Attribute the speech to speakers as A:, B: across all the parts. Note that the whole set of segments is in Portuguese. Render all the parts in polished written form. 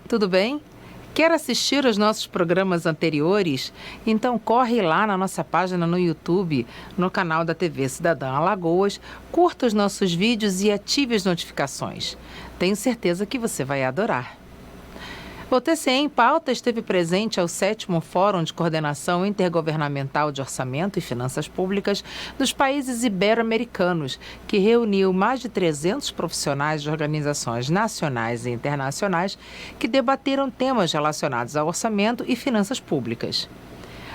A: tudo bem? Quer assistir aos nossos programas anteriores? Então corre lá na nossa página no YouTube, no canal da TV Cidadã Alagoas, curta os nossos vídeos e ative as notificações. Tenho certeza que você vai adorar. O TCE em Pauta esteve presente ao 7º Fórum de Coordenação Intergovernamental de Orçamento e Finanças Públicas dos países ibero-americanos, que reuniu mais de 300 profissionais de organizações nacionais e internacionais que debateram temas relacionados ao orçamento e finanças públicas.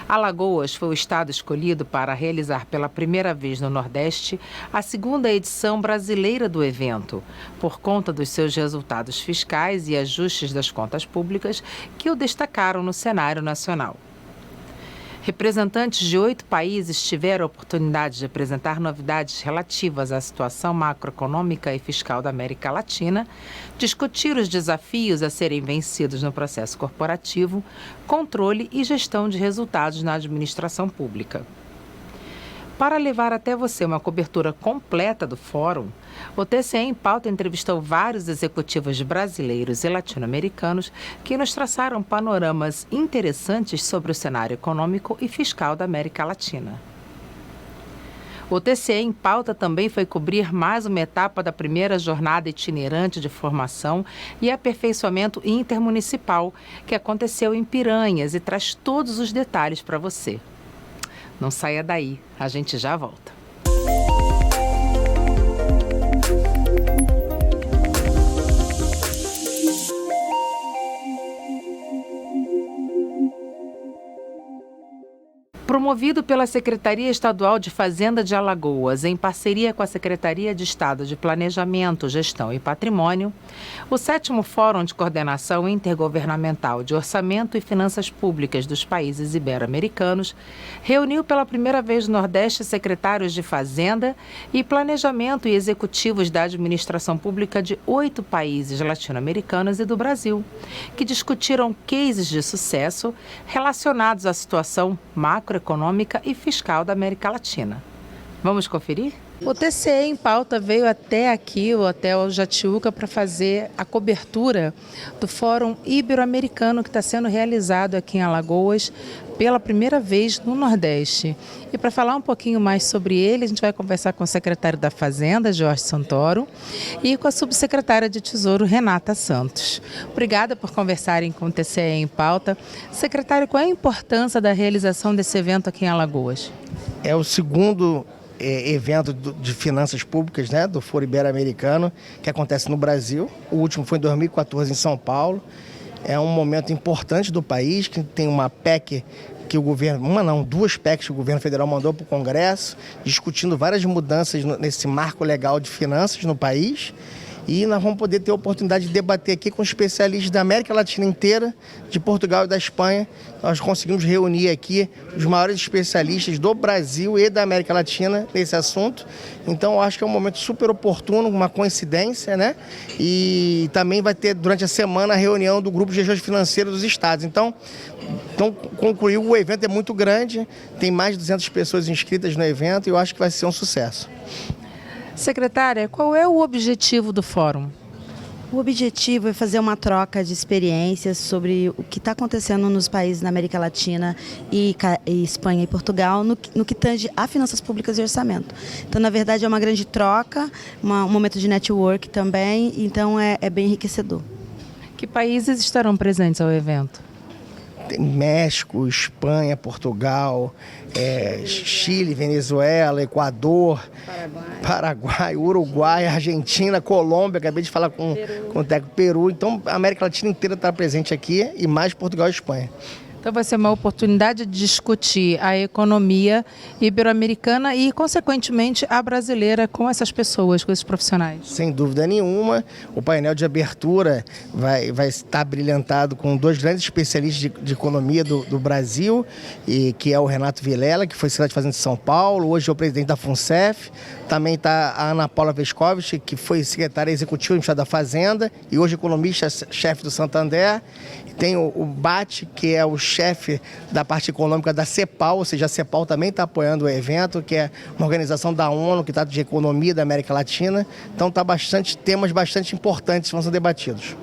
A: Alagoas foi o estado escolhido para realizar pela primeira vez no Nordeste a segunda edição brasileira do evento, por conta dos seus resultados fiscais e ajustes das contas públicas que o destacaram no cenário nacional. Representantes de 8 países tiveram a oportunidade de apresentar novidades relativas à situação macroeconômica e fiscal da América Latina, discutir os desafios a serem vencidos no processo corporativo, controle e gestão de resultados na administração pública. Para levar até você uma cobertura completa do fórum, o TCE em Pauta entrevistou vários executivos brasileiros e latino-americanos que nos traçaram panoramas interessantes sobre o cenário econômico e fiscal da América Latina. O TCE em Pauta também foi cobrir mais uma etapa da primeira jornada itinerante de formação e aperfeiçoamento intermunicipal, que aconteceu em Piranhas, e traz todos os detalhes para você. Não saia daí, a gente já volta. Promovido pela Secretaria Estadual de Fazenda de Alagoas, em parceria com a Secretaria de Estado de Planejamento, Gestão e Patrimônio, o 7º Fórum de Coordenação Intergovernamental de Orçamento e Finanças Públicas dos países ibero-americanos reuniu pela primeira vez no Nordeste secretários de Fazenda e Planejamento e executivos da administração pública de 8 países latino-americanos e do Brasil, que discutiram cases de sucesso relacionados à situação macroeconômica e fiscal da América Latina. Vamos conferir? O TCE em Pauta veio até aqui, o Hotel Jatiuca, para fazer a cobertura do Fórum Ibero-Americano que está sendo realizado aqui em Alagoas pela primeira vez no Nordeste. E para falar um pouquinho mais sobre ele, a gente vai conversar com o secretário da Fazenda, Jorge Santoro, e com a subsecretária de Tesouro, Renata Santos. Obrigada por conversarem com o TCE em Pauta. Secretário, qual é a importância da realização desse evento aqui em Alagoas?
B: É o segundo evento de finanças públicas, né, do Fórum Ibero-Americano, que acontece no Brasil. O último foi em 2014 em São Paulo. É um momento importante do país, que tem uma PEC que o governo, duas PECs que o governo federal mandou para o Congresso, discutindo várias mudanças nesse marco legal de finanças no país. E nós vamos poder ter a oportunidade de debater aqui com especialistas da América Latina inteira, de Portugal e da Espanha. Nós conseguimos reunir aqui os maiores especialistas do Brasil e da América Latina nesse assunto. Então, eu acho que é um momento super oportuno, uma coincidência, né? E também vai ter, durante a semana, a reunião do Grupo de Gestores Financeiros dos Estados. Então, concluiu, o evento é muito grande, tem mais de 200 pessoas inscritas no evento e eu acho que vai ser um sucesso.
A: Secretária, qual é o objetivo do fórum?
C: O objetivo é fazer uma troca de experiências sobre o que está acontecendo nos países da América Latina e Espanha e Portugal no que tange a finanças públicas e orçamento. Então, na verdade, é uma grande troca, um momento de network também, então é bem enriquecedor.
A: Que países estarão presentes ao evento?
B: México, Espanha, Portugal, Chile, Venezuela, Equador, Paraguai, Uruguai, Argentina, Colômbia, acabei de falar com o técnico, Peru. Então, a América Latina inteira está presente aqui e mais Portugal e Espanha.
A: Então vai ser uma oportunidade de discutir a economia ibero-americana e, consequentemente, a brasileira com essas pessoas, com esses profissionais.
B: Sem dúvida nenhuma. O painel de abertura vai estar brilhantado com dois grandes especialistas de economia do Brasil, que é o Renato Vilela, que foi secretário de Fazenda de São Paulo, hoje é o presidente da FUNCEF. Também está a Ana Paula Vescovich, que foi secretária executiva do Ministério da Fazenda e hoje economista-chefe do Santander. Tem o Bate, que é o chefe da parte econômica da CEPAL, ou seja, a CEPAL também está apoiando o evento, que é uma organização da ONU, que está de economia da América Latina. Então, temas bastante importantes que vão ser debatidos.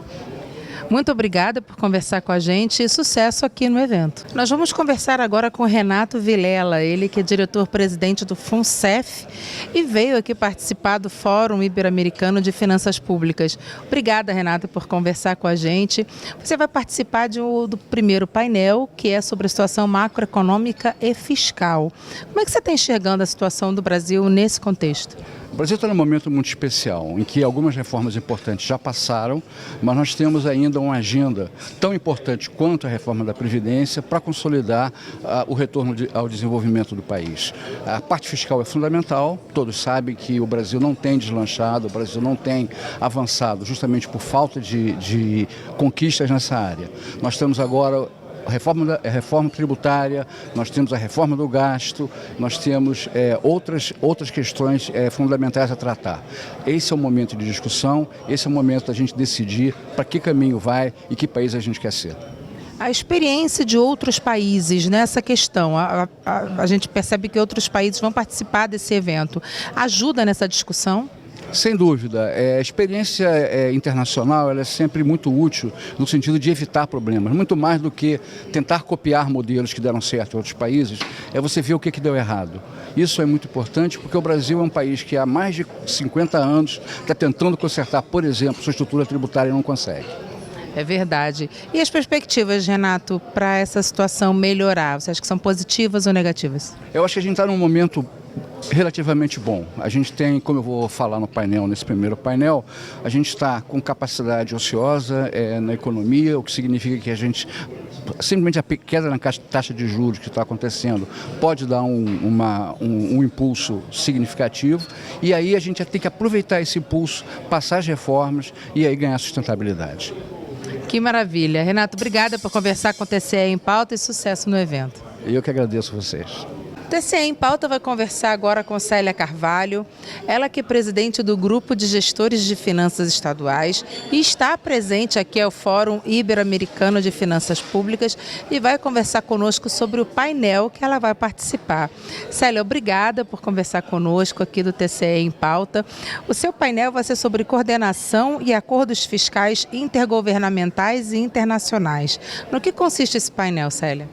A: Muito obrigada por conversar com a gente e sucesso aqui no evento. Nós vamos conversar agora com Renato Vilela, ele que é diretor-presidente do FUNCEF e veio aqui participar do Fórum Ibero-Americano de Finanças Públicas. Obrigada, Renato, por conversar com a gente. Você vai participar do primeiro painel, que é sobre a situação macroeconômica e fiscal. Como é que você está enxergando a situação do Brasil nesse contexto?
D: O Brasil está num momento muito especial, em que algumas reformas importantes já passaram, mas nós temos ainda uma agenda tão importante quanto a reforma da Previdência para consolidar o retorno ao desenvolvimento do país. A parte fiscal é fundamental, todos sabem que o Brasil não tem deslanchado, o Brasil não tem avançado justamente por falta de conquistas nessa área. Nós temos agora a reforma tributária, nós temos a reforma do gasto, nós temos outras questões fundamentais a tratar. Esse é o momento de discussão, esse é o momento da gente decidir para que caminho vai e que país a gente quer ser.
A: A experiência de outros países nessa questão, a gente percebe que outros países vão participar desse evento, ajuda nessa discussão?
D: Sem dúvida, a experiência internacional ela é sempre muito útil no sentido de evitar problemas, muito mais do que tentar copiar modelos que deram certo em outros países, é você ver o que deu errado. Isso é muito importante porque o Brasil é um país que há mais de 50 anos está tentando consertar, por exemplo, sua estrutura tributária e não consegue.
A: É verdade. E as perspectivas, Renato, para essa situação melhorar? Você acha que são positivas ou negativas?
D: Eu acho que a gente está num momento relativamente bom. A gente tem, como eu vou falar no painel, nesse primeiro painel, a gente está com capacidade ociosa na economia, o que significa que a gente, simplesmente a queda na taxa de juros que está acontecendo, pode dar um impulso significativo e aí a gente tem que aproveitar esse impulso, passar as reformas e aí ganhar sustentabilidade.
A: Que maravilha. Renato, obrigada por conversar com o TCE em Pauta e sucesso no evento.
D: Eu que agradeço a vocês.
A: O TCE em Pauta vai conversar agora com Célia Carvalho, ela que é presidente do Grupo de Gestores de Finanças Estaduais e está presente aqui ao Fórum Ibero-Americano de Finanças Públicas e vai conversar conosco sobre o painel que ela vai participar. Célia, obrigada por conversar conosco aqui do TCE em Pauta. O seu painel vai ser sobre coordenação e acordos fiscais intergovernamentais e internacionais. No que consiste esse painel, Célia?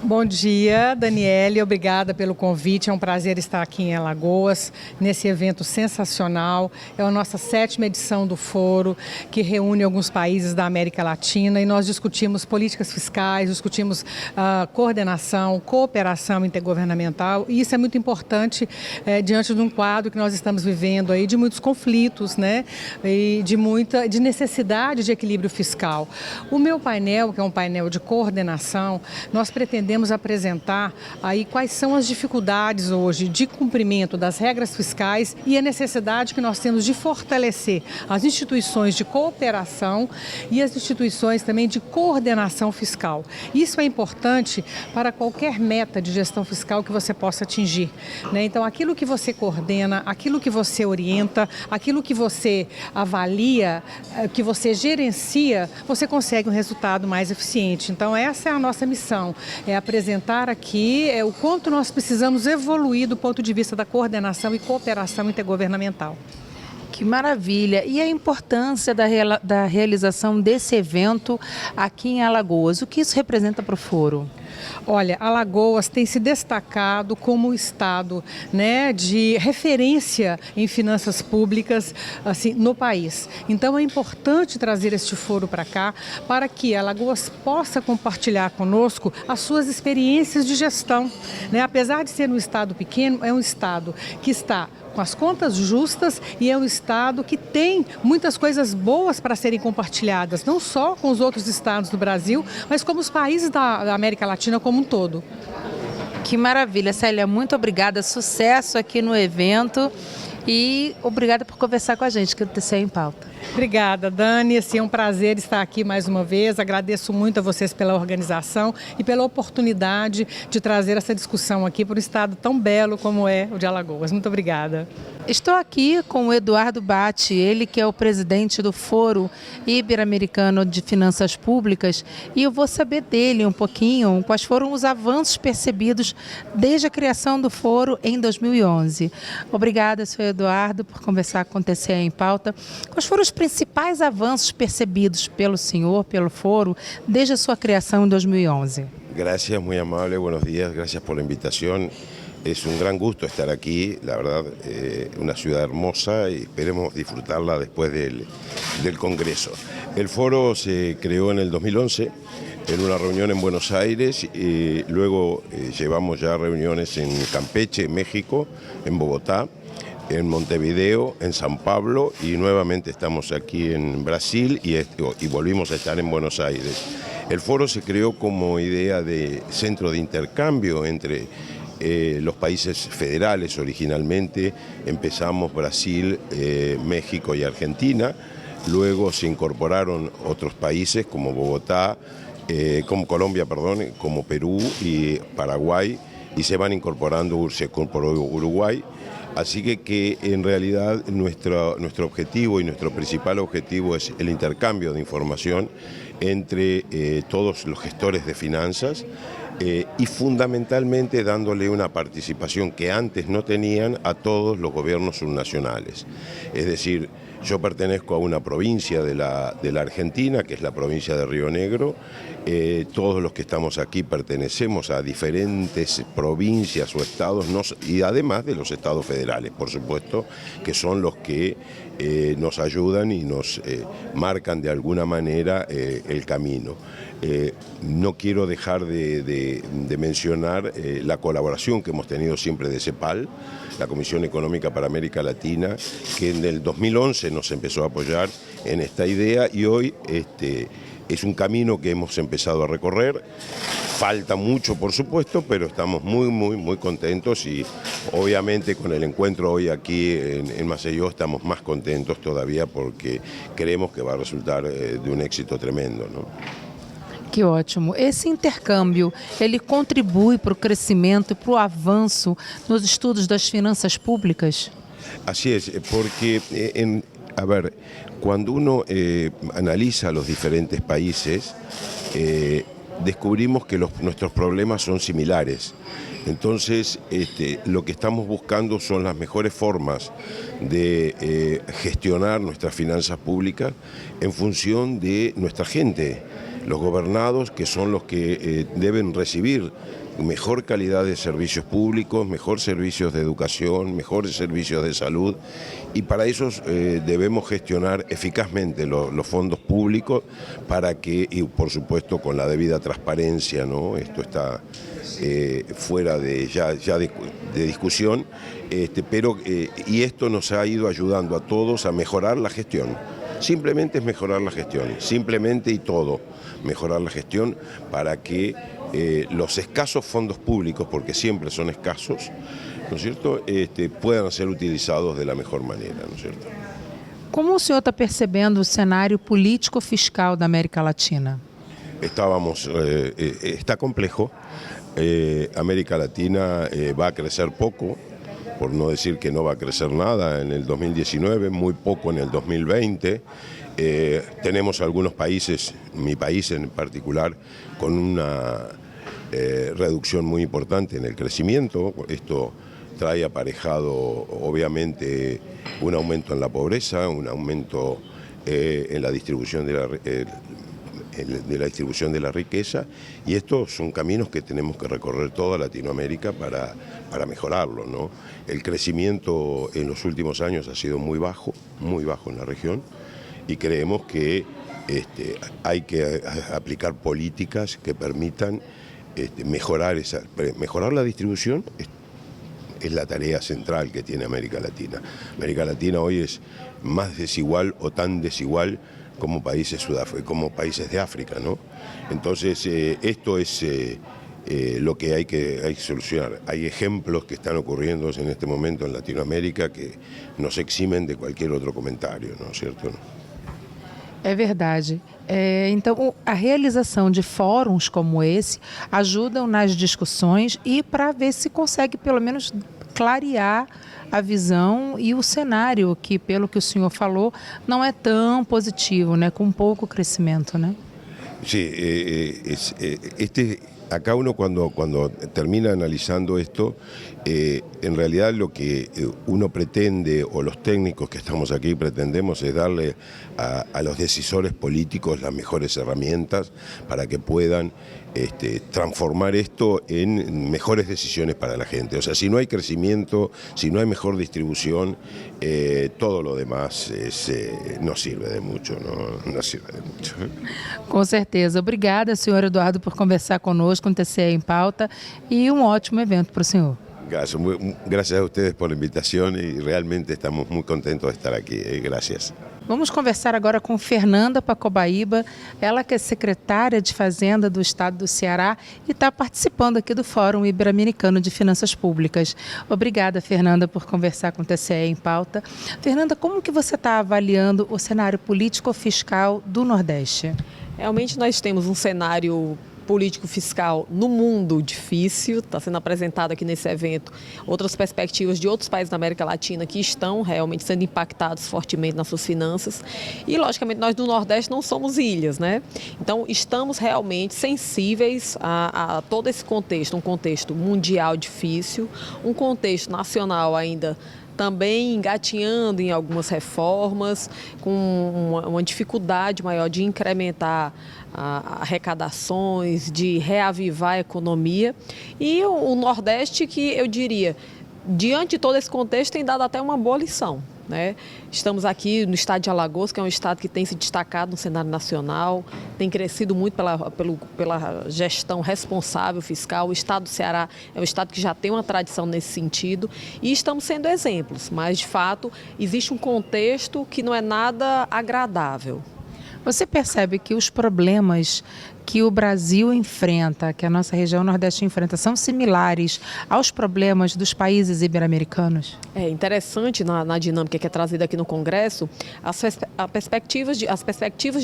E: Bom dia, Daniele, obrigada pelo convite, é um prazer estar aqui em Alagoas, nesse evento sensacional. É a nossa 7ª edição do Foro, que reúne alguns países da América Latina e nós discutimos políticas fiscais, discutimos coordenação, cooperação intergovernamental e isso é muito importante diante de um quadro que nós estamos vivendo aí de muitos conflitos, né, e de necessidade de equilíbrio fiscal. O meu painel, que é um painel de coordenação, nós pretendemos apresentar aí quais são as dificuldades hoje de cumprimento das regras fiscais e a necessidade que nós temos de fortalecer as instituições de cooperação e as instituições também de coordenação fiscal. Isso é importante para qualquer meta de gestão fiscal que você possa atingir, né? Então, aquilo que você coordena, aquilo que você orienta, aquilo que você avalia, que você gerencia, você consegue um resultado mais eficiente. Então, essa é a nossa missão, apresentar aqui o quanto nós precisamos evoluir do ponto de vista da coordenação e cooperação intergovernamental.
A: Que maravilha! E a importância da realização desse evento aqui em Alagoas? O que isso representa para o Foro?
E: Olha, Alagoas tem se destacado como estado, né, de referência em finanças públicas assim, no país. Então é importante trazer este foro para cá para que Alagoas possa compartilhar conosco as suas experiências de gestão, né? Apesar de ser um estado pequeno, é um estado que está com as contas justas e é um estado que tem muitas coisas boas para serem compartilhadas, não só com os outros estados do Brasil, mas como os países da América Latina como um todo.
A: Que maravilha, Célia, muito obrigada, sucesso aqui no evento e obrigada por conversar com a gente, que o TCE em Pauta.
E: Obrigada, Dani. É um prazer estar aqui mais uma vez. Agradeço muito a vocês pela organização e pela oportunidade de trazer essa discussão aqui para um estado tão belo como é o de Alagoas. Muito obrigada.
A: Estou aqui com o Eduardo Batti, ele que é o presidente do Foro Ibero-Americano de Finanças Públicas, e eu vou saber dele um pouquinho quais foram os avanços percebidos desde a criação do Foro em 2011. Obrigada, senhor Eduardo, por conversar com o TCE em Pauta. Quais foram os os principais avanços percebidos pelo senhor, pelo foro, desde a sua criação em 2011?
F: Gracias, muy amable, buenos días, gracias por la invitación. Es un gran gusto estar aquí, la verdad, una ciudad hermosa y esperemos disfrutarla después del Congreso. El foro se creó en el 2011 en una reunión en Buenos Aires y luego llevamos ya reuniones en Campeche, en México, en Bogotá, en Montevideo, en San Pablo y nuevamente estamos aquí en Brasil y volvimos a estar en Buenos Aires. El foro se creó como idea de centro de intercambio entre los países federales originalmente. Empezamos Brasil, México y Argentina, luego se incorporaron otros países como Bogotá, como Colombia, perdón, como Perú y Paraguay, y se van incorporando, se incorporó Uruguay. Así que en realidad nuestro objetivo y nuestro principal objetivo es el intercambio de información entre todos los gestores de finanzas y fundamentalmente dándole una participación que antes no tenían a todos los gobiernos subnacionales. Es decir, yo pertenezco a una provincia de la Argentina, que es la provincia de Río Negro. Todos los que estamos aquí pertenecemos a diferentes provincias o estados, y además de los estados federales, por supuesto, que son los que nos ayudan y nos marcan de alguna manera el camino. No quiero dejar de mencionar la colaboración que hemos tenido siempre de CEPAL, la Comisión Económica para América Latina, que en el 2011 nos empezó a apoyar en esta idea y hoy es un camino que hemos empezado a recorrer. Falta mucho, por supuesto, pero estamos muy contentos y obviamente con el encuentro hoy aquí en Maceió estamos más contentos todavía porque creemos que va a resultar de un éxito tremendo, ¿no?
A: Que ótimo. Esse intercâmbio, ele contribui para o crescimento e para o avanço nos estudos das finanças públicas?
F: Así es, porque, cuando uno analiza los diferentes países, descubrimos que nuestros problemas son similares. Entonces, lo que estamos buscando son las mejores formas de gestionar nuestras finanzas públicas en función de nuestra gente, los gobernados, que son los que deben recibir mejor calidad de servicios públicos, mejor servicios de educación, mejores servicios de salud, y para eso debemos gestionar eficazmente los fondos públicos para que, y por supuesto con la debida transparencia, ¿no? Esto está fuera de discusión, y esto nos ha ido ayudando a todos a mejorar la gestión. Simplemente es mejorar la gestión, simplemente y todo, mejorar la gestión para que los escasos fondos públicos, porque siempre son escasos, ¿no es cierto?, puedan ser utilizados de la mejor manera, ¿no es cierto?
A: Como o senhor está percebendo o cenário político-fiscal da América Latina?
F: Está complejo. América Latina va a crecer poco, por no decir que no va a crecer nada en el 2019, muy poco en el 2020. Tenemos algunos países, mi país en particular, con una reducción muy importante en el crecimiento. Esto trae aparejado obviamente un aumento en la pobreza, un aumento en la distribución de la distribución de la riqueza, y estos son caminos que tenemos que recorrer toda Latinoamérica para mejorarlo, ¿no? El crecimiento en los últimos años ha sido muy bajo en la región, y creemos que hay que aplicar políticas que permitan mejorar la distribución. Es la tarea central que tiene América Latina. América Latina hoy es más desigual o tan desigual como países de África, ¿no? Entonces, esto es lo que hay que solucionar. Hay ejemplos que están ocurriendo en este momento en Latinoamérica que nos eximen de cualquier otro comentario, ¿no es cierto?
A: É verdade. Então, a realização de fóruns como esse ajudam nas discussões e para ver se consegue, pelo menos, clarear a visão e o cenário, que, pelo que o senhor falou, não é tão positivo, né? Com pouco crescimento, né?
F: Sí, acá uno cuando termina analizando esto, en realidad lo que uno pretende, o los técnicos que estamos aquí pretendemos, es darle a los decisores políticos las mejores herramientas para que puedan transformar esto en mejores decisiones para la gente. O sea, si no hay crecimiento, si no hay mejor distribución, todo lo demás no sirve de mucho, não sirve de mucho.
A: Com certeza. Obrigada, senhor Eduardo, por conversar conosco no TCE em Pauta e ótimo evento para o senhor.
F: Gracias a ustedes por la invitación y realmente estamos muy contentos de estar aquí. Gracias.
A: Vamos conversar agora com Fernanda Pacobaíba, ela que é secretária de Fazenda do Estado do Ceará e está participando aqui do Fórum Ibero-Americano de Finanças Públicas. Obrigada, Fernanda, por conversar com o TCE em Pauta. Fernanda, como que você está avaliando o cenário político-fiscal do Nordeste?
G: Realmente nós temos um cenário político-fiscal no mundo difícil, está sendo apresentado aqui nesse evento outras perspectivas de outros países da América Latina que estão realmente sendo impactados fortemente nas suas finanças e, logicamente, nós do Nordeste não somos ilhas, né? Então, estamos realmente sensíveis a todo esse contexto, um contexto mundial difícil, um contexto nacional ainda também engatinhando em algumas reformas, com uma dificuldade maior de incrementar arrecadações, de reavivar a economia. E o Nordeste, que eu diria, diante de todo esse contexto, tem dado até uma boa lição, né? Estamos aqui no estado de Alagoas, que é um estado que tem se destacado no cenário nacional, tem crescido muito pela gestão responsável fiscal. O estado do Ceará é um estado que já tem uma tradição nesse sentido e estamos sendo exemplos, mas de fato existe um contexto que não é nada agradável.
A: Você percebe que os problemas que o Brasil enfrenta, que a nossa região Nordeste enfrenta, são similares aos problemas dos países ibero-americanos?
G: É interessante na dinâmica que é trazida aqui no Congresso as perspectivas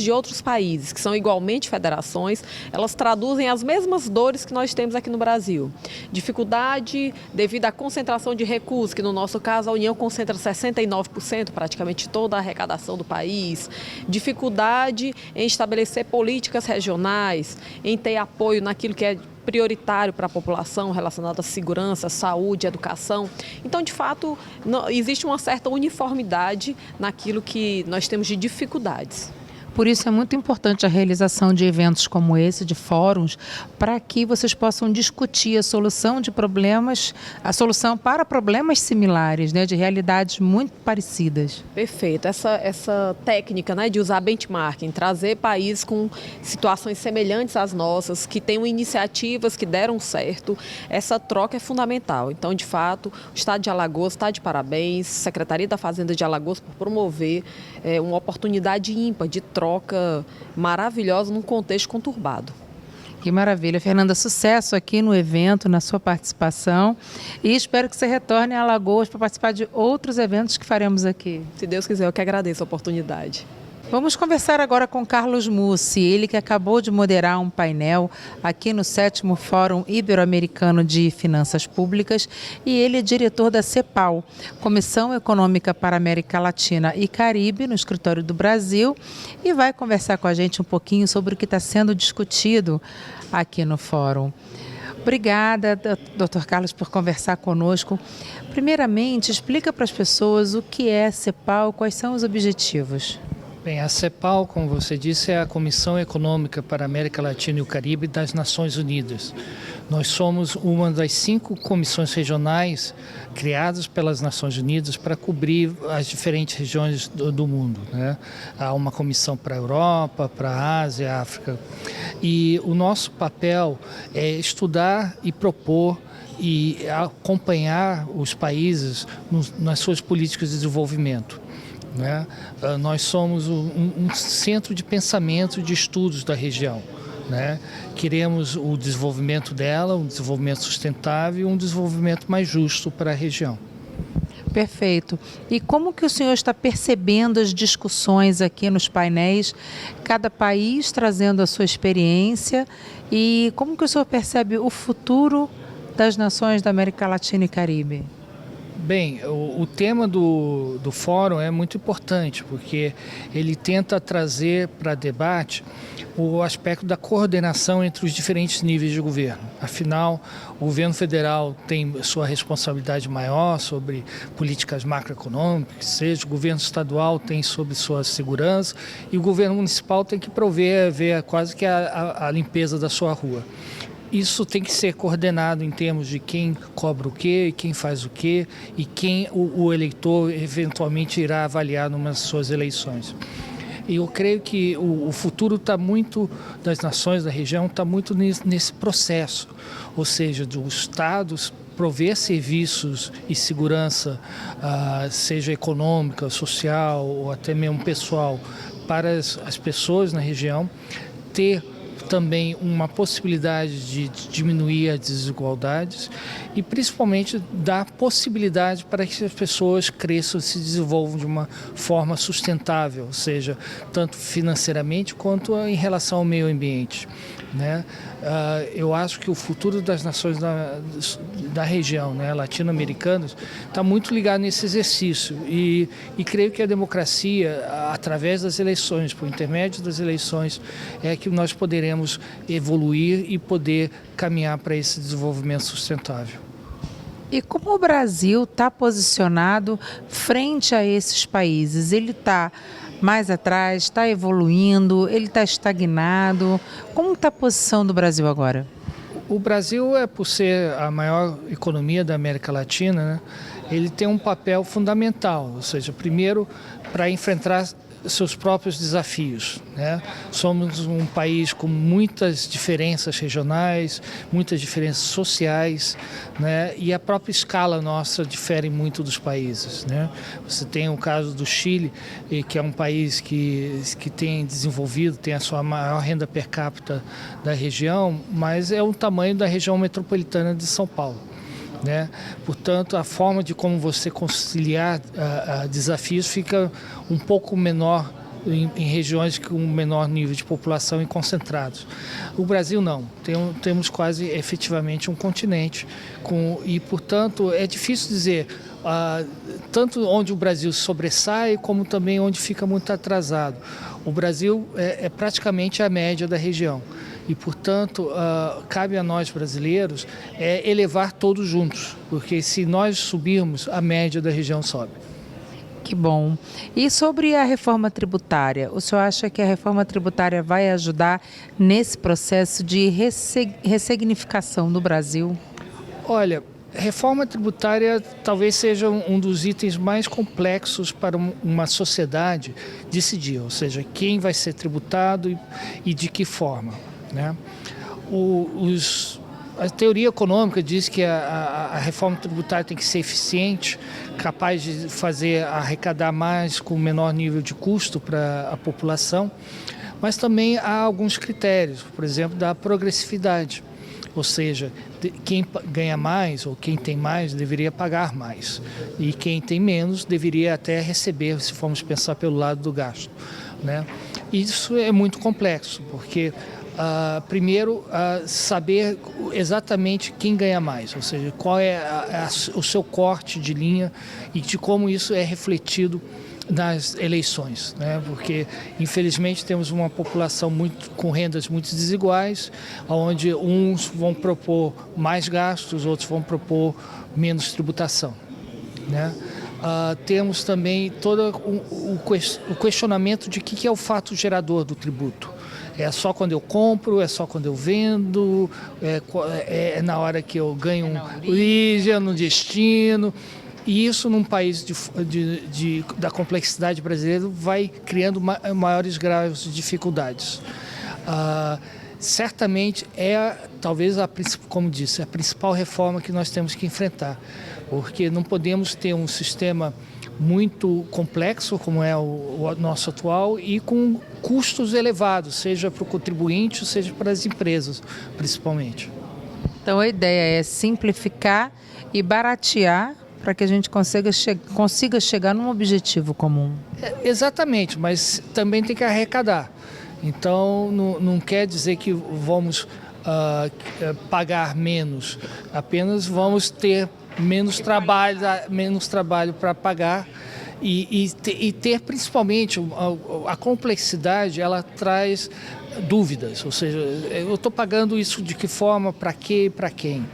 G: de outros países, que são igualmente federações, elas traduzem as mesmas dores que nós temos aqui no Brasil. Dificuldade devido à concentração de recursos, que no nosso caso a União concentra 69% praticamente de toda a arrecadação do país. Dificuldade em estabelecer políticas regionais, em ter apoio naquilo que é prioritário para a população relacionado à segurança, saúde, educação. Então, de fato, existe uma certa uniformidade naquilo que nós temos de dificuldades.
A: Por isso é muito importante a realização de eventos como esse, de fóruns, para que vocês possam discutir a solução de problemas, a solução para problemas similares, né, de realidades muito parecidas.
G: Perfeito. Essa técnica, né, de usar benchmarking, trazer países com situações semelhantes às nossas, que tenham iniciativas que deram certo, essa troca é fundamental. Então, de fato, o Estado de Alagoas está de parabéns, a Secretaria da Fazenda de Alagoas por promover uma oportunidade ímpar de troca maravilhosa num contexto conturbado.
A: Que maravilha. Fernanda, sucesso aqui no evento, na sua participação e espero que você retorne a Alagoas para participar de outros eventos que faremos aqui.
G: Se Deus quiser, eu que agradeço a oportunidade.
A: Vamos conversar agora com Carlos Mussi, ele que acabou de moderar um painel aqui no 7º Fórum Ibero-Americano de Finanças Públicas e ele é diretor da CEPAL, Comissão Econômica para a América Latina e Caribe, no Escritório do Brasil, e vai conversar com a gente um pouquinho sobre o que está sendo discutido aqui no Fórum. Obrigada, Dr. Carlos, por conversar conosco. Primeiramente, explica para as pessoas o que é a CEPAL, quais são os objetivos.
H: Bem, a CEPAL, como você disse, é a Comissão Econômica para a América Latina e o Caribe das Nações Unidas. Nós somos uma das 5 comissões regionais criadas pelas Nações Unidas para cobrir as diferentes regiões do mundo, né? Há uma comissão para a Europa, para a Ásia, África. E o nosso papel é estudar e propor e acompanhar os países nas suas políticas de desenvolvimento, né? Nós somos um centro de pensamento e de estudos da região, né? Queremos o desenvolvimento dela, um desenvolvimento sustentável e um desenvolvimento mais justo para a região.
A: Perfeito. E como que o senhor está percebendo as discussões aqui nos painéis, cada país trazendo a sua experiência e como que o senhor percebe o futuro das nações da América Latina e Caribe?
H: Bem, o tema do fórum é muito importante, porque ele tenta trazer para debate o aspecto da coordenação entre os diferentes níveis de governo. Afinal, o governo federal tem sua responsabilidade maior sobre políticas macroeconômicas, seja o governo estadual tem sobre sua segurança e o governo municipal tem que prover quase que a limpeza da sua rua. Isso tem que ser coordenado em termos de quem cobra o quê, quem faz o quê e quem o eleitor eventualmente irá avaliar nas suas eleições. E eu creio que o futuro das nações da região está muito nesse processo, ou seja, dos estados prover serviços e segurança, seja econômica, social ou até mesmo pessoal, para as pessoas na região, ter também uma possibilidade de diminuir as desigualdades e principalmente dar possibilidade para que as pessoas cresçam e se desenvolvam de uma forma sustentável, ou seja, tanto financeiramente quanto em relação ao meio ambiente, né? Eu acho que o futuro das nações da região, né, latino-americanas, está muito ligado nesse exercício e creio que a democracia, através das eleições, por intermédio das eleições, é que nós poderemos evoluir e poder caminhar para esse desenvolvimento sustentável.
A: E como o Brasil está posicionado frente a esses países? Ele está mais atrás, está evoluindo, ele está estagnado? Como está a posição do Brasil agora?
H: O Brasil, por ser a maior economia da América Latina, né, ele tem um papel fundamental, ou seja, primeiro para enfrentar seus próprios desafios, né? Somos um país com muitas diferenças regionais, muitas diferenças sociais, né? E a própria escala nossa difere muito dos países, né? Você tem o caso do Chile, que é um país que tem desenvolvido, tem a sua maior renda per capita da região, mas é o tamanho da região metropolitana de São Paulo, né? Portanto, a forma de como você conciliar desafios fica um pouco menor em regiões com um menor nível de população e concentrados. O Brasil não, temos quase efetivamente um continente e, portanto, é difícil dizer tanto onde o Brasil sobressai como também onde fica muito atrasado. O Brasil é praticamente a média da região. E, portanto, cabe a nós brasileiros elevar todos juntos, porque se nós subirmos, a média da região sobe.
A: Que bom. E sobre a reforma tributária, o senhor acha que a reforma tributária vai ajudar nesse processo de ressignificação do Brasil?
H: Olha, reforma tributária talvez seja um dos itens mais complexos para uma sociedade decidir, ou seja, quem vai ser tributado e de que forma, né? A teoria econômica diz que a reforma tributária tem que ser eficiente, capaz de arrecadar mais com menor nível de custo para a população, mas também há alguns critérios, por exemplo, da progressividade, ou seja, quem ganha mais ou quem tem mais deveria pagar mais e quem tem menos deveria até receber, se formos pensar pelo lado do gasto, né? Isso é muito complexo, porque primeiro, saber exatamente quem ganha mais, ou seja, qual é o seu corte de linha e de como isso é refletido nas eleições, né? Porque, infelizmente, temos uma população com rendas muito desiguais, onde uns vão propor mais gastos, outros vão propor menos tributação, né? Temos também todo o questionamento de que é o fato gerador do tributo. É só quando eu compro, é só quando eu vendo, é na hora que eu ganho origem, no destino. E isso, num país da complexidade brasileira, vai criando maiores graus de dificuldades. Certamente talvez, como disse, a principal reforma que nós temos que enfrentar, porque não podemos ter um sistema muito complexo, como é o nosso atual, e com custos elevados, seja para o contribuinte, seja para as empresas, principalmente.
A: Então, a ideia é simplificar e baratear para que a gente consiga chegar num objetivo comum.
H: Exatamente, mas também tem que arrecadar. Então, não quer dizer que vamos pagar menos, apenas vamos ter menos trabalho para pagar e ter principalmente a complexidade, ela traz dúvidas, ou seja, eu estou pagando isso de que forma, para quê, para quem?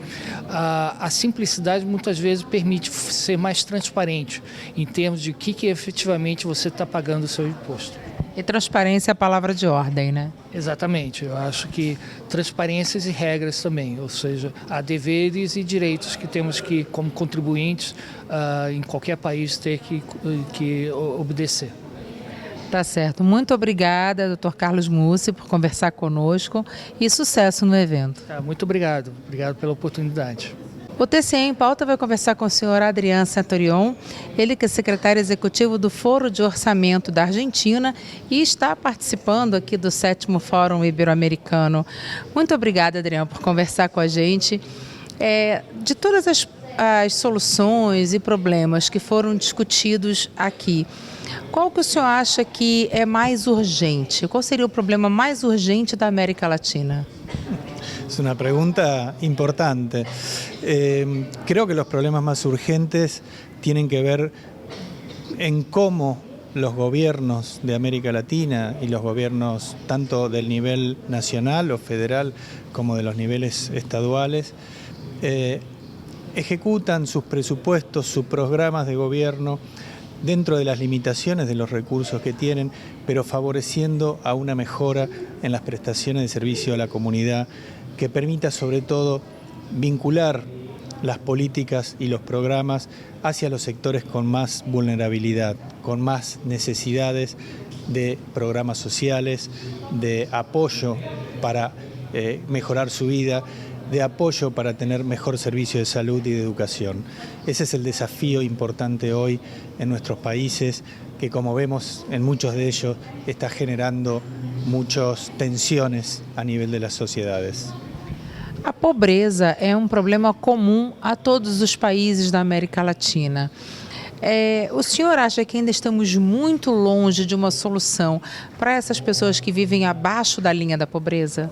H: A simplicidade muitas vezes permite ser mais transparente em termos de que efetivamente você está pagando o seu imposto.
A: E transparência é a palavra de ordem, né?
H: Exatamente, eu acho que transparências e regras também, ou seja, há deveres e direitos que temos que, como contribuintes, em qualquer país, ter que obedecer.
A: Tá certo. Muito obrigada, Dr. Carlos Mussi, por conversar conosco e sucesso no evento.
H: Muito obrigado pela oportunidade.
A: O TCE em Pauta vai conversar com o senhor Adrián Centurión, ele que é secretário executivo do Foro de Orçamento da Argentina e está participando aqui do 7º Fórum Ibero-Americano. Muito obrigada, Adrián, por conversar com a gente. De todas as soluções e problemas que foram discutidos aqui, qual que o senhor acha que é mais urgente? Qual seria o problema mais urgente da América Latina?
I: Es una pregunta importante. Creo que los problemas más urgentes tienen que ver en cómo los gobiernos de América Latina y los gobiernos tanto del nivel nacional o federal como de los niveles estaduales ejecutan sus presupuestos, sus programas de gobierno dentro de las limitaciones de los recursos que tienen, pero favoreciendo a una mejora en las prestaciones de servicio a la comunidad que permita sobre todo vincular las políticas y los programas hacia los sectores con más vulnerabilidad, con más necesidades de programas sociales, de apoyo para mejorar su vida, de apoyo para tener mejor servicio de salud y de educación. Ese es el desafío importante hoy en nuestros países, que como vemos en muchos de ellos está generando muchas tensiones a nivel de las sociedades.
A: A pobreza é um problema comum a todos os países da América Latina. O senhor acha que ainda estamos muito longe de uma solução para essas pessoas que vivem abaixo da linha da pobreza?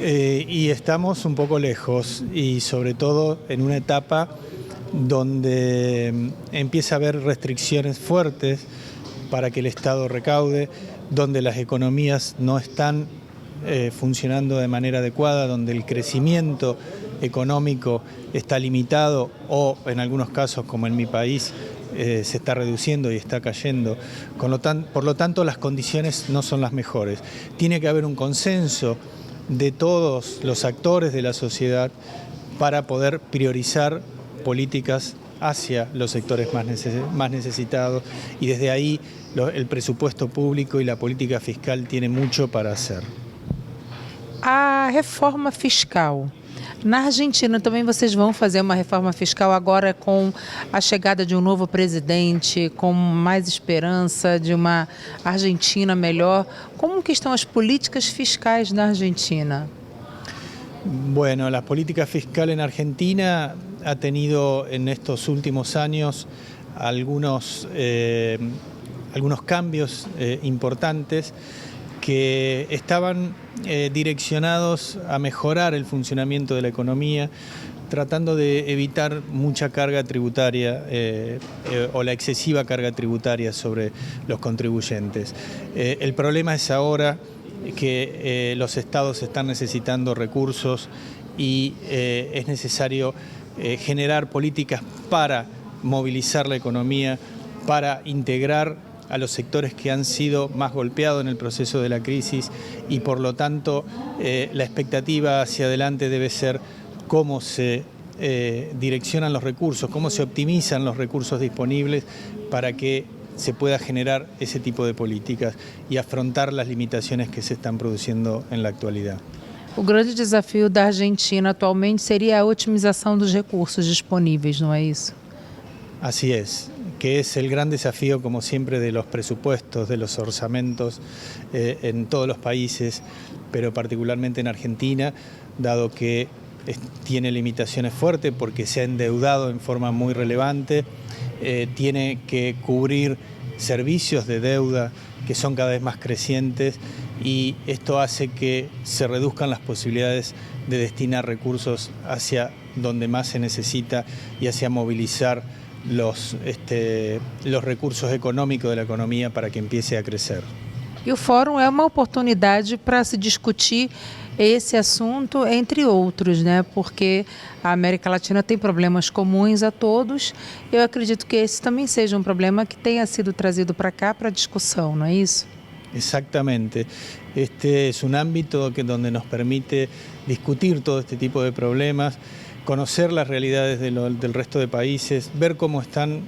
I: Y estamos un poco lejos y sobre todo en una etapa donde empieza a haber restricciones fuertes para que el Estado recaude, donde las economías no están funcionando de manera adecuada, donde el crecimiento económico está limitado o en algunos casos, como en mi país, se está reduciendo y está cayendo. Por lo tanto, las condiciones no son las mejores. Tiene que haber un consenso de todos los actores de la sociedad para poder priorizar políticas hacia los sectores más necesitados y desde ahí el presupuesto público y la política fiscal tienen mucho para hacer.
A: A reforma fiscal. Na Argentina também vocês vão fazer uma reforma fiscal agora com a chegada de um novo presidente, com mais esperança de uma Argentina melhor. Como que estão as políticas fiscais na Argentina?
I: Bueno, la política fiscal en Argentina ha tenido en estos últimos años algunos cambios importantes que estaban direccionados a mejorar el funcionamiento de la economía, tratando de evitar mucha carga tributaria o la excesiva carga tributaria sobre los contribuyentes. El problema es ahora que los estados están necesitando recursos y es necesario generar políticas para movilizar la economía, para integrar a los sectores que han sido más golpeados en el proceso de la crisis y por lo tanto la expectativa hacia adelante debe ser cómo se direccionan los recursos, cómo se optimizan los recursos disponibles para que se pueda generar ese tipo de políticas y afrontar las limitaciones que se están produciendo en la actualidad.
A: O grande desafio da Argentina atualmente seria a otimização dos recursos disponíveis, não é isso?
I: Así es, que es el gran desafío, como siempre, de los presupuestos, de los orzamentos en todos los países, pero particularmente en Argentina, dado que tiene limitaciones fuertes porque se ha endeudado en forma muy relevante, tiene que cubrir servicios de deuda que son cada vez más crecientes y esto hace que se reduzcan las posibilidades de destinar recursos hacia donde más se necesita y hacia movilizar los recursos económicos de la economía para que empiece a crecer.
A: E o fórum é uma oportunidade para se discutir esse assunto, entre outros, né? Porque a América Latina tem problemas comuns a todos. Eu acredito que esse também seja um problema que tenha sido trazido para cá para discussão, não é isso?
I: Exactamente. Este es un ámbito donde nos permite discutir todo este tipo de problemas, conocer las realidades del resto de países, ver cómo están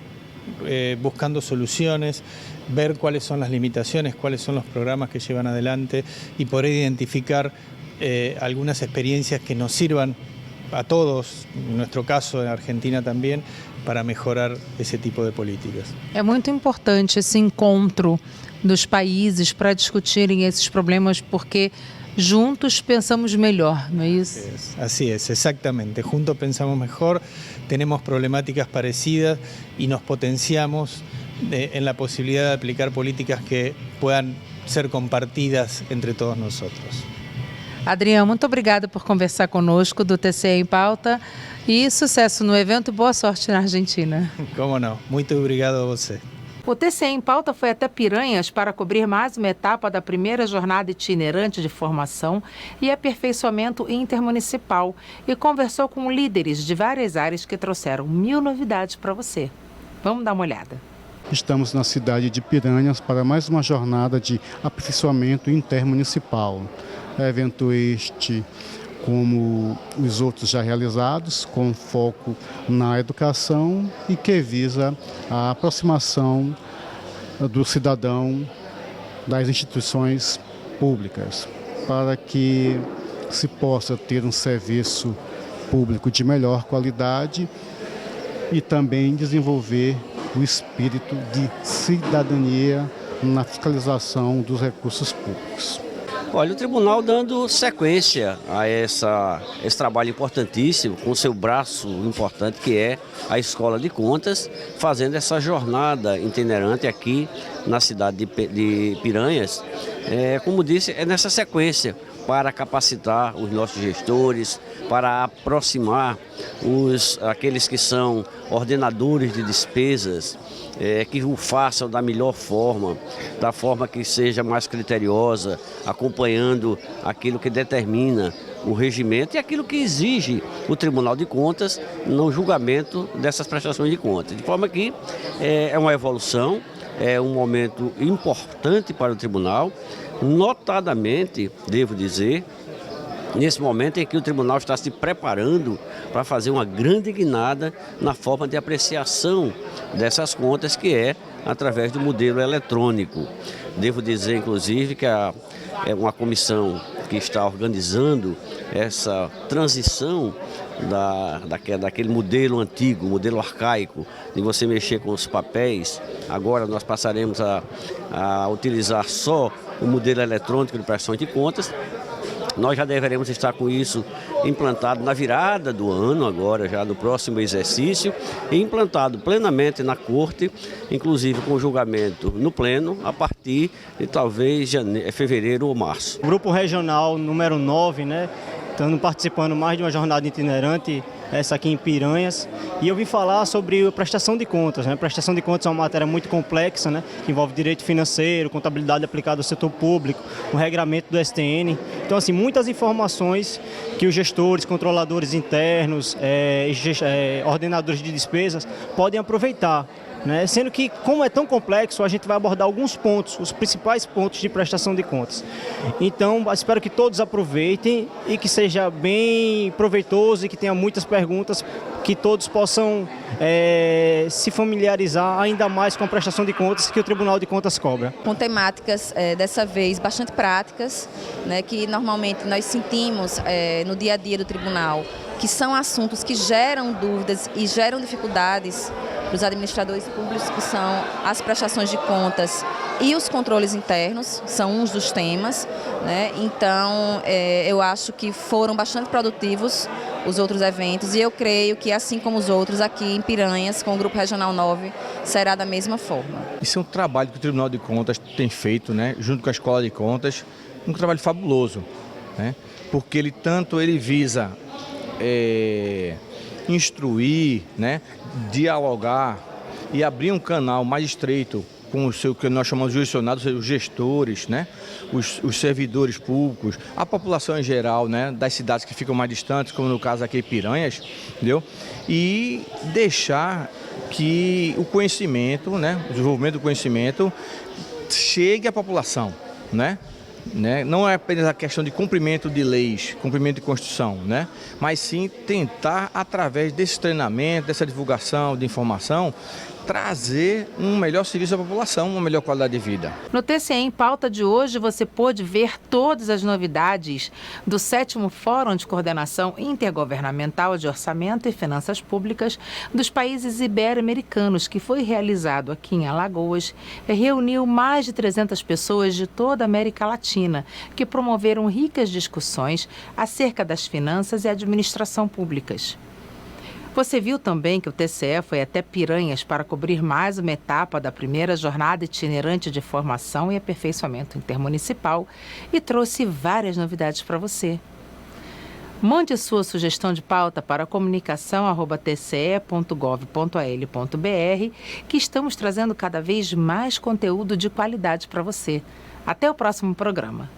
I: buscando soluciones, ver cuáles son las limitaciones, cuáles son los programas que llevan adelante y poder identificar algunas experiencias que nos sirvan a todos, en nuestro caso en Argentina también, para mejorar esse tipo de políticas.
A: É muito importante esse encontro dos países para discutirem esses problemas, porque juntos pensamos melhor, não é isso?
I: Así es, exactamente. Juntos pensamos mejor, tenemos problemáticas parecidas y nos potenciamos en la posibilidad de aplicar políticas que puedan ser compartidas entre todos nosotros.
A: Adriano, muito obrigada por conversar conosco do TCE em Pauta e sucesso no evento e boa sorte na Argentina.
I: Como não, muito obrigado a você.
A: O TCE em Pauta foi até Piranhas para cobrir mais uma etapa da primeira jornada itinerante de formação e aperfeiçoamento intermunicipal e conversou com líderes de várias áreas que trouxeram 1000 novidades para você. Vamos dar uma olhada.
J: Estamos na cidade de Piranhas para mais uma jornada de aperfeiçoamento intermunicipal. Evento este, como os outros já realizados, com foco na educação e que visa a aproximação do cidadão das instituições públicas, para que se possa ter um serviço público de melhor qualidade e também desenvolver o espírito de cidadania na fiscalização dos recursos públicos.
K: Olha, o tribunal dando sequência a esse trabalho importantíssimo, com seu braço importante que é a Escola de Contas, fazendo essa jornada itinerante aqui na cidade de Piranhas. Como disse, é nessa sequência para capacitar os nossos gestores, para aproximar aqueles que são ordenadores de despesas, que o façam da melhor forma, da forma que seja mais criteriosa, acompanhando aquilo que determina o regimento e aquilo que exige o Tribunal de Contas no julgamento dessas prestações de contas. De forma que é uma evolução, é um momento importante para o Tribunal, notadamente, devo dizer, nesse momento em que o tribunal está se preparando para fazer uma grande guinada na forma de apreciação dessas contas, que é através do modelo eletrônico. Devo dizer, inclusive, que é uma comissão que está organizando essa transição daquele modelo antigo, modelo arcaico, de você mexer com os papéis. Agora nós passaremos a utilizar só o modelo eletrônico de prestação de contas. Nós já deveremos estar com isso implantado na virada do ano, agora já no próximo exercício, e implantado plenamente na Corte, inclusive com julgamento no Pleno, a partir de talvez fevereiro ou março.
L: O Grupo Regional número 9, né, estando participando mais de uma jornada itinerante, essa aqui em Piranhas, e eu vim falar sobre a prestação de contas. Né? Prestação de contas é uma matéria muito complexa, né? Que envolve direito financeiro, contabilidade aplicada ao setor público, o regramento do STN. Então, assim, muitas informações que os gestores, controladores internos, ordenadores de despesas podem aproveitar. Né? Sendo que, como é tão complexo, a gente vai abordar alguns pontos, os principais pontos de prestação de contas. Então, espero que todos aproveitem e que seja bem proveitoso e que tenha muitas perguntas, que todos possam se familiarizar ainda mais com a prestação de contas que o Tribunal de Contas cobra.
M: Com temáticas, dessa vez, bastante práticas, né, que normalmente nós sentimos no dia a dia do Tribunal, que são assuntos que geram dúvidas e geram dificuldades para os administradores públicos, que são as prestações de contas e os controles internos, são uns dos temas, né? Então, eu acho que foram bastante produtivos os outros eventos e eu creio que, assim como os outros aqui em Piranhas, com o Grupo Regional 9, será da mesma forma.
N: Isso é um trabalho que o Tribunal de Contas tem feito, né, junto com a Escola de Contas, um trabalho fabuloso, né? Porque ele visa instruir, né? Dialogar e abrir um canal mais estreito com o que nós chamamos de jurisdicionados, os gestores, né? Os servidores públicos, a população em geral, né? Das cidades que ficam mais distantes, como no caso aqui Piranhas, entendeu? E deixar que o conhecimento, né? O desenvolvimento do conhecimento chegue à população, né? Não é apenas a questão de cumprimento de leis, cumprimento de Constituição, né? Mas sim tentar, através desse treinamento, dessa divulgação de informação, trazer um melhor serviço à população, uma melhor qualidade de vida.
A: No TCE em Pauta de hoje, você pôde ver todas as novidades do 7º Fórum de Coordenação Intergovernamental de Orçamento e Finanças Públicas dos países ibero-americanos, que foi realizado aqui em Alagoas e reuniu mais de 300 pessoas de toda a América Latina, que promoveram ricas discussões acerca das finanças e administração públicas. Você viu também que o TCE foi até Piranhas para cobrir mais uma etapa da primeira jornada itinerante de formação e aperfeiçoamento intermunicipal e trouxe várias novidades para você. Mande sua sugestão de pauta para comunicação@tce.gov.al.br, que estamos trazendo cada vez mais conteúdo de qualidade para você. Até o próximo programa.